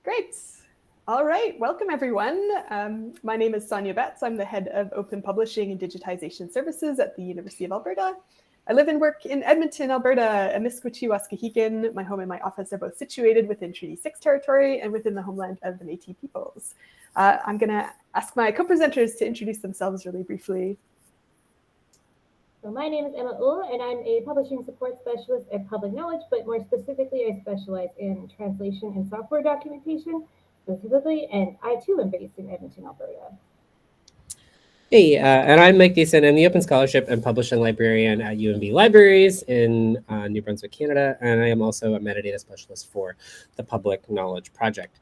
Great. All right, welcome everyone. My name is Sonya Betz. I'm the head of Open Publishing and Digitization Services at the University of Alberta. I live and work in Edmonton, Alberta, Amiskwachu, Waskahikan. My home and my office are both situated within Treaty 6 territory and within the homeland of the Métis peoples. I'm gonna ask my co-presenters to introduce themselves really briefly. So my name is Emma Ull, and I'm a publishing support specialist at Public Knowledge, but more specifically, I specialize in translation and software documentation specifically, and I too am based in Edmonton, Alberta. Hey, and I'm Mike Nason. I'm the Open Scholarship and Publishing Librarian at UNB Libraries in New Brunswick, Canada, and I am also a metadata specialist for the Public Knowledge Project.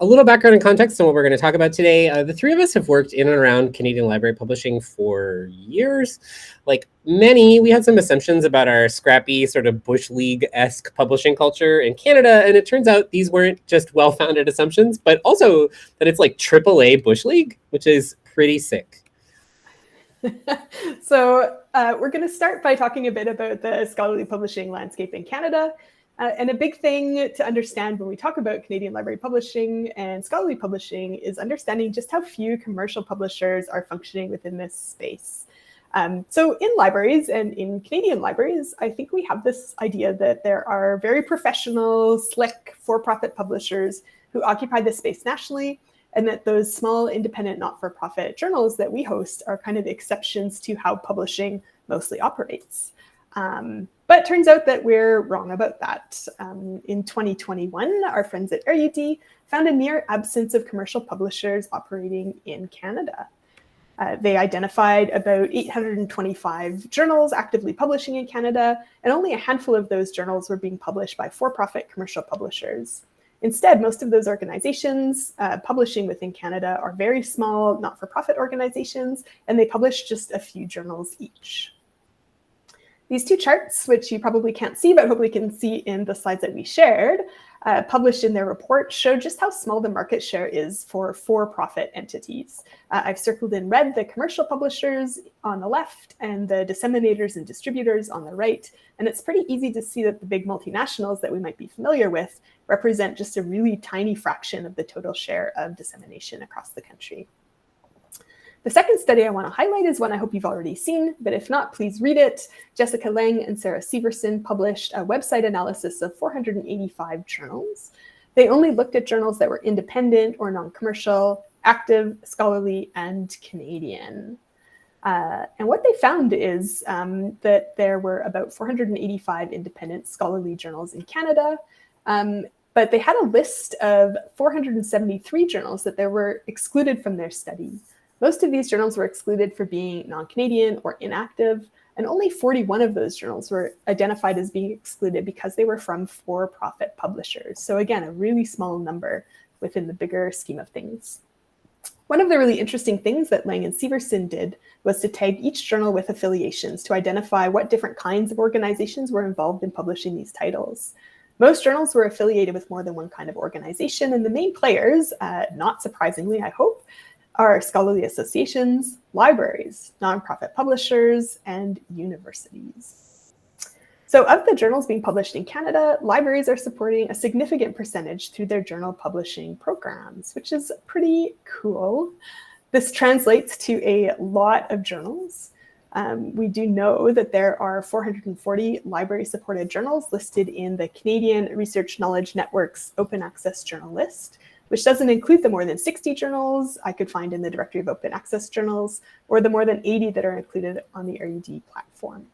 A little background and context on what we're going to talk about today. The three of us have worked in and around Canadian library publishing for years. Like many, we had some assumptions about our scrappy sort of Bush League-esque publishing culture in Canada, and it turns out these weren't just well-founded assumptions, but also that it's like AAA Bush League, which is pretty sick. So we're going to start by talking a bit about the scholarly publishing landscape in Canada. And a big thing to understand when we talk about Canadian library publishing and scholarly publishing is understanding just how few commercial publishers are functioning within this space. So in libraries and in Canadian libraries, I think we have this idea that there are very professional, slick, for-profit publishers who occupy this space nationally, and that those small, independent, not-for-profit journals that we host are kind of exceptions to how publishing mostly operates. But it turns out that we're wrong about that. In 2021, our friends at RUD found a near absence of commercial publishers operating in Canada. They identified about 825 journals actively publishing in Canada, and only a handful of those journals were being published by for-profit commercial publishers. Instead, most of those organizations publishing within Canada are very small, not-for-profit organizations, and they publish just a few journals each. These two charts, which you probably can't see, but hopefully can see in the slides that we shared, published in their report, show just how small the market share is for for-profit entities. I've circled in red the commercial publishers on the left and the disseminators and distributors on the right. And it's pretty easy to see that the big multinationals that we might be familiar with represent just a really tiny fraction of the total share of dissemination across the country. The second study I want to highlight is one I hope you've already seen, but if not, please read it. Jessica Lang and Sarah Severson published a website analysis of 485 journals. They only looked at journals that were independent or non-commercial, active, scholarly, and Canadian. And what they found is that there were about 485 independent scholarly journals in Canada, but they had a list of 473 journals that they were excluded from their study. Most of these journals were excluded for being non-Canadian or inactive, and only 41 of those journals were identified as being excluded because they were from for-profit publishers. So again, a really small number within the bigger scheme of things. One of the really interesting things that Lang and Severson did was to tag each journal with affiliations to identify what different kinds of organizations were involved in publishing these titles. Most journals were affiliated with more than one kind of organization, and the main players, not surprisingly, I hope, are scholarly associations, libraries, nonprofit publishers, and universities. So of the journals being published in Canada, libraries are supporting a significant percentage through their journal publishing programs, which is pretty cool. This translates to a lot of journals. We do know that there are 440 library-supported journals listed in the Canadian Research Knowledge Network's Open Access Journal List, which doesn't include the more than 60 journals I could find in the Directory of Open Access Journals, or the more than 80 that are included on the RUD platform.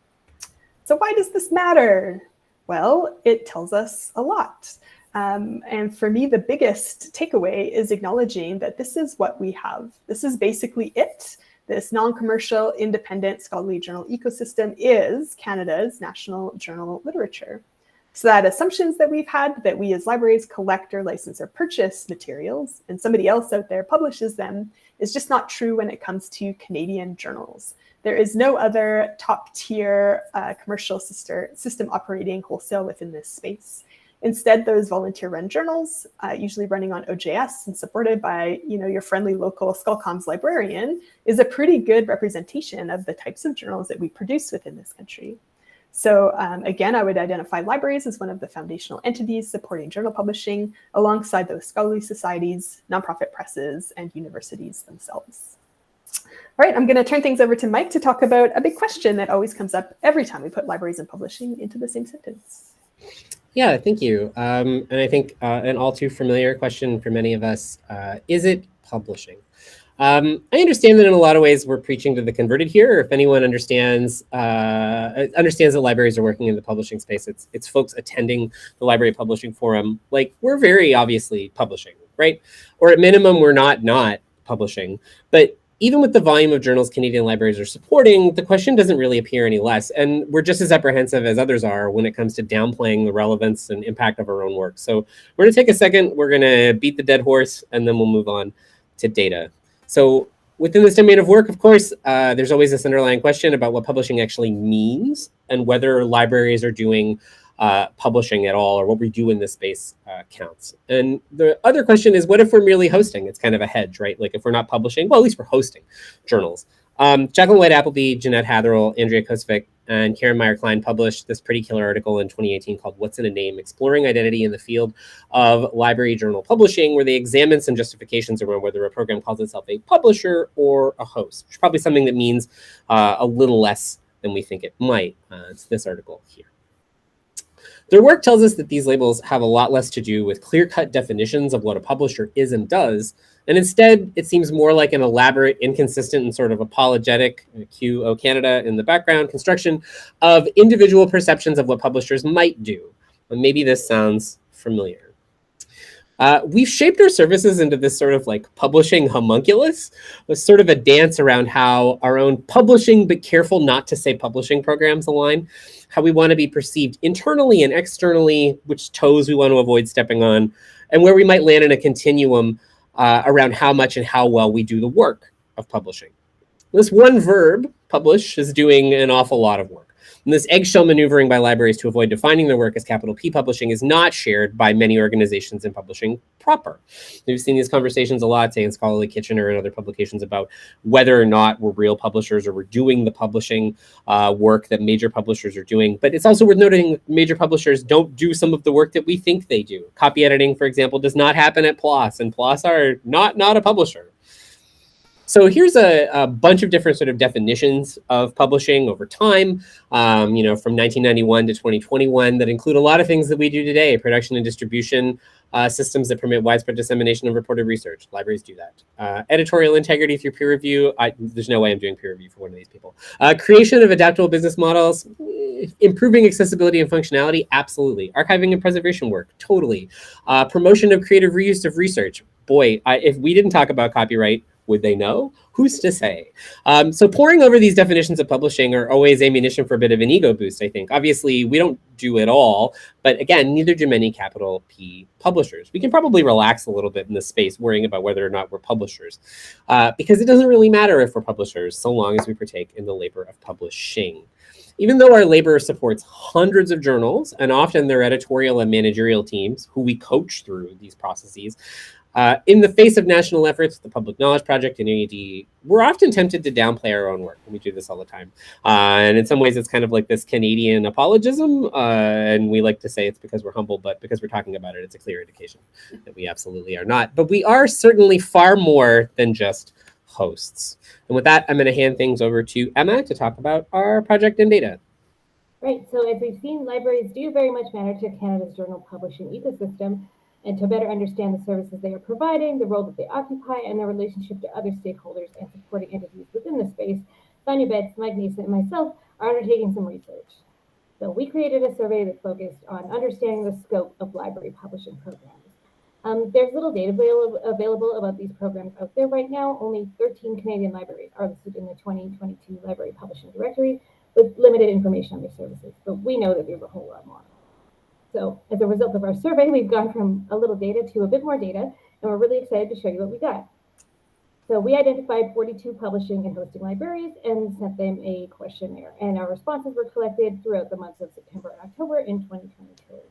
So why does this matter? Well, it tells us a lot. And for me, the biggest takeaway is acknowledging that this is what we have. This is basically it. This non-commercial, independent scholarly journal ecosystem is Canada's national journal literature. So that assumptions that we've had that we as libraries collect or license or purchase materials and somebody else out there publishes them is just not true when it comes to Canadian journals. There is no other top tier commercial system operating wholesale within this space. Instead, those volunteer-run journals, usually running on OJS and supported by your friendly local Skullcomms librarian, is a pretty good representation of the types of journals that we produce within this country. So again, I would identify libraries as one of the foundational entities supporting journal publishing alongside those scholarly societies, nonprofit presses, and universities themselves. All right, I'm going to turn things over to Mike to talk about a big question that always comes up every time we put libraries and publishing into the same sentence. Yeah, thank you. And I think an all too familiar question for many of us, is it publishing? I understand that in a lot of ways we're preaching to the converted here. If anyone understands that libraries are working in the publishing space, it's folks attending the Library Publishing Forum. Like, we're very obviously publishing, right? Or at minimum, we're not publishing. But even with the volume of journals Canadian libraries are supporting, the question doesn't really appear any less. And we're just as apprehensive as others are when it comes to downplaying the relevance and impact of our own work. So we're going to take a second, we're going to beat the dead horse, and then we'll move on to data. So within this domain of work, of course, there's always this underlying question about what publishing actually means and whether libraries are doing publishing at all, or what we do in this space counts. And the other question is, what if we're merely hosting? It's kind of a hedge, right? Like, if we're not publishing, well, at least we're hosting journals. Jacqueline White Appleby, Jeanette Hatherell, Andrea Kosovic, and Karen Meyer-Klein published this pretty killer article in 2018 called What's in a Name? Exploring Identity in the Field of Library Journal Publishing, where they examine some justifications around whether a program calls itself a publisher or a host, which is probably something that means a little less than we think it might. It's this article here. Their work tells us that these labels have a lot less to do with clear-cut definitions of what a publisher is and does, and instead it seems more like an elaborate, inconsistent, and sort of apologetic, QO Canada in the background, construction of individual perceptions of what publishers might do. And maybe this sounds familiar. We've shaped our services into this sort of like publishing homunculus, with sort of a dance around how our own publishing but careful not to say publishing programs align, how we want to be perceived internally and externally, which toes we want to avoid stepping on, and where we might land in a continuum around how much and how well we do the work of publishing. This one verb, publish, is doing an awful lot of work. And this eggshell maneuvering by libraries to avoid defining their work as capital P publishing is not shared by many organizations in publishing proper. We've seen these conversations a lot, say in Scholarly Kitchener and other publications, about whether or not we're real publishers or we're doing the publishing work that major publishers are doing. But it's also worth noting that major publishers don't do some of the work that we think they do. Copy editing, for example, does not happen at PLOS, and PLOS are not a publisher. So here's a bunch of different sort of definitions of publishing over time, from 1991 to 2021, that include a lot of things that we do today: production and distribution systems that permit widespread dissemination of reported research. Libraries do that. Editorial integrity through peer review. There's no way I'm doing peer review for one of these people. Creation of adaptable business models. Improving accessibility and functionality. Absolutely. Archiving and preservation work. Totally. Promotion of creative reuse of research. Boy, if we didn't talk about copyright, would they know? Who's to say? So poring over these definitions of publishing are always ammunition for a bit of an ego boost, I think. Obviously, we don't do it all, but again, neither do many capital P publishers. We can probably relax a little bit in this space worrying about whether or not we're publishers, because it doesn't really matter if we're publishers so long as we partake in the labor of publishing. Even though our labor supports hundreds of journals and often their editorial and managerial teams who we coach through these processes, in the face of national efforts, the Public Knowledge Project and AED, we're often tempted to downplay our own work. We do this all the time. And in some ways, it's kind of like this Canadian apologism. And we like to say it's because we're humble, but because we're talking about it, it's a clear indication that we absolutely are not. But we are certainly far more than just hosts. And with that, I'm going to hand things over to Emma to talk about our project and data. Right, so as we've seen, libraries do very much matter to Canada's journal publishing ecosystem. And to better understand the services they are providing, the role that they occupy, and their relationship to other stakeholders and supporting entities within the space, Sonya, Betz, Mike, Nason, and myself are undertaking some research. So we created a survey that focused on understanding the scope of library publishing programs. There's little data available about these programs out there right now. Only 13 Canadian libraries are listed in the 2022 Library Publishing Directory, with limited information on their services, but we know that there's a whole lot more. So as a result of our survey, we've gone from a little data to a bit more data, and we're really excited to show you what we got. So we identified 42 publishing and hosting libraries and sent them a questionnaire, and our responses were collected throughout the months of September and October in 2022.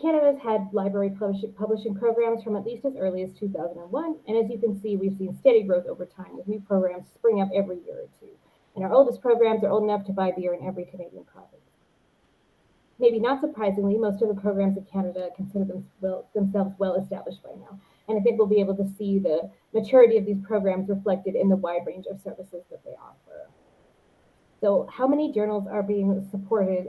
Canada's had library publishing programs from at least as early as 2001, and as you can see, we've seen steady growth over time with new programs spring up every year or two. And our oldest programs are old enough to buy beer in every Canadian province. Maybe not surprisingly, most of the programs in Canada consider themselves well established by now. And I think we'll be able to see the maturity of these programs reflected in the wide range of services that they offer. So how many journals are being supported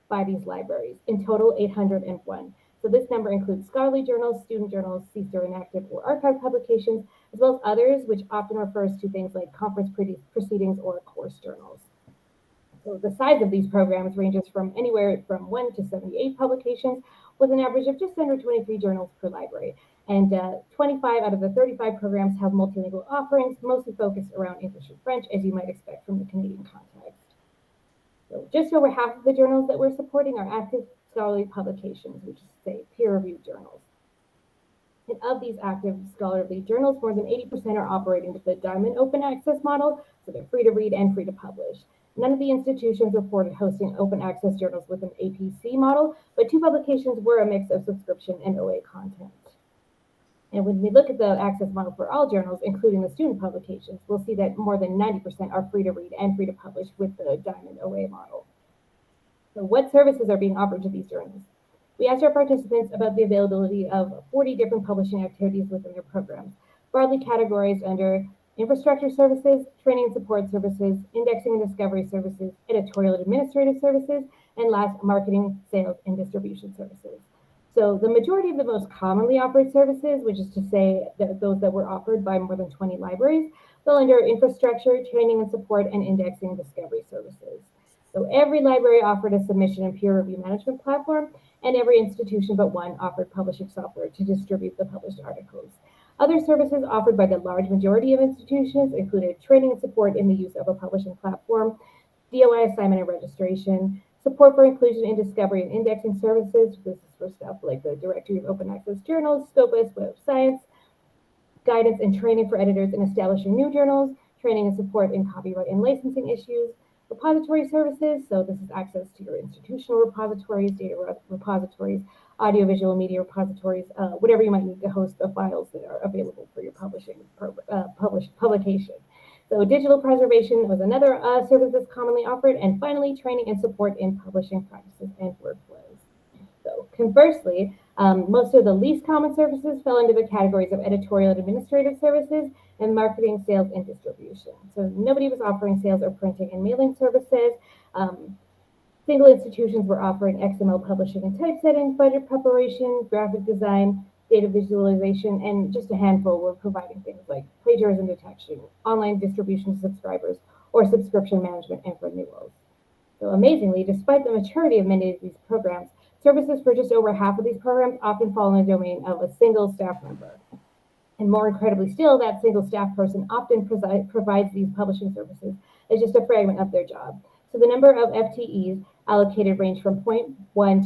by these libraries? In total, 801. So this number includes scholarly journals, student journals, CSER inactive or archive publications, as well as others, which often refers to things like conference proceedings or course journals. So the size of these programs ranges from anywhere from 1 to 78 publications, with an average of just under 23 journals per library. And 25 out of the 35 programs have multilingual offerings, mostly focused around English and French, as you might expect from the Canadian context. So just over half of the journals that we're supporting are active scholarly publications, which is, say, peer-reviewed journals. And of these active scholarly journals, more than 80% are operating with the Diamond open access model, so they're free to read and free to publish. None of the institutions reported hosting open access journals with an APC model, but 2 publications were a mix of subscription and OA content. And when we look at the access model for all journals, including the student publications, we'll see that more than 90% are free to read and free to publish with the Diamond OA model. So what services are being offered to these journals? We asked our participants about the availability of 40 different publishing activities within their programs, broadly categorized under infrastructure services, training and support services, indexing and discovery services, editorial and administrative services, and last, marketing, sales, and distribution services. So the majority of the most commonly offered services, which is to say that those that were offered by more than 20 libraries, fell under infrastructure, training and support, and indexing and discovery services. So every library offered a submission and peer review management platform, and every institution but one offered publishing software to distribute the published articles. Other services offered by the large majority of institutions included training and support in the use of a publishing platform, DOI assignment and registration, support for inclusion in discovery and indexing services. This is for stuff like the Directory of Open Access Journals, Scopus, Web of Science, guidance and training for editors in establishing new journals, training and support in copyright and licensing issues, repository services. So this is access to your institutional repositories, data repositories, audiovisual media repositories, whatever you might need to host the files that are available for your publication. So digital preservation was another service that's commonly offered. And finally, training and support in publishing practices and workflows. So conversely, most of the least common services fell into the categories of editorial and administrative services and marketing, sales, and distribution. So nobody was offering sales or printing and mailing services. Single institutions were offering XML publishing and typesetting, budget preparation, graphic design, data visualization, and just a handful were providing things like plagiarism detection, online distribution to subscribers, or subscription management and renewals. So amazingly, despite the maturity of many of these programs, services for just over half of these programs often fall in the domain of a single staff member. And more incredibly still, that single staff person often provides these publishing services as just a fragment of their job. So the number of FTEs allocated range from 0.1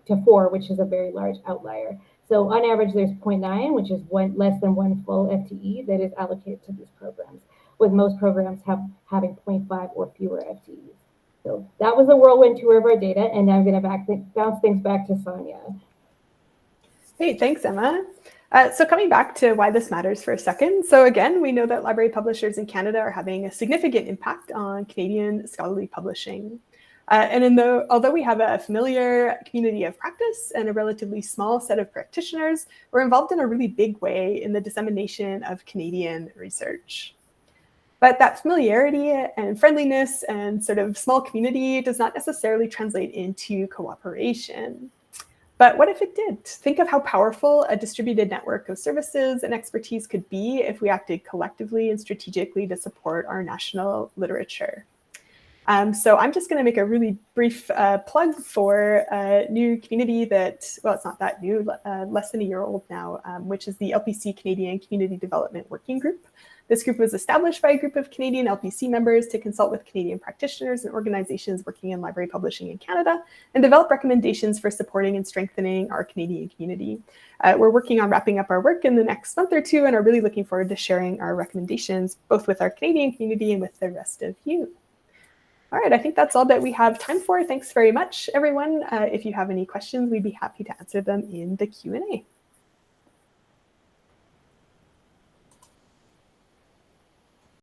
to 4, which is a very large outlier. So on average, there's 0.9, which is less than 1 full FTE that is allocated to these programs, with most programs having 0.5 or fewer FTEs. So that was a whirlwind tour of our data, and now I'm going to bounce things back to Sonya. Hey, thanks, Emma. So coming back to why this matters for a second. So again, we know that library publishers in Canada are having a significant impact on Canadian scholarly publishing. Although we have a familiar community of practice and a relatively small set of practitioners, we're involved in a really big way in the dissemination of Canadian research. But that familiarity and friendliness and sort of small community does not necessarily translate into cooperation. But what if it did? Think of how powerful a distributed network of services and expertise could be if we acted collectively and strategically to support our national literature. So I'm just going to make a really brief plug for a new community that, well, it's not that new, less than a year old now, which is the LPC Canadian Community Development Working Group. This group was established by a group of Canadian LPC members to consult with Canadian practitioners and organizations working in library publishing in Canada and develop recommendations for supporting and strengthening our Canadian community. We're working on wrapping up our work in the next month or two and are really looking forward to sharing our recommendations, both with our Canadian community and with the rest of you. All right, I think that's all that we have time for. Thanks very much, everyone. If you have any questions, we'd be happy to answer them in the Q&A.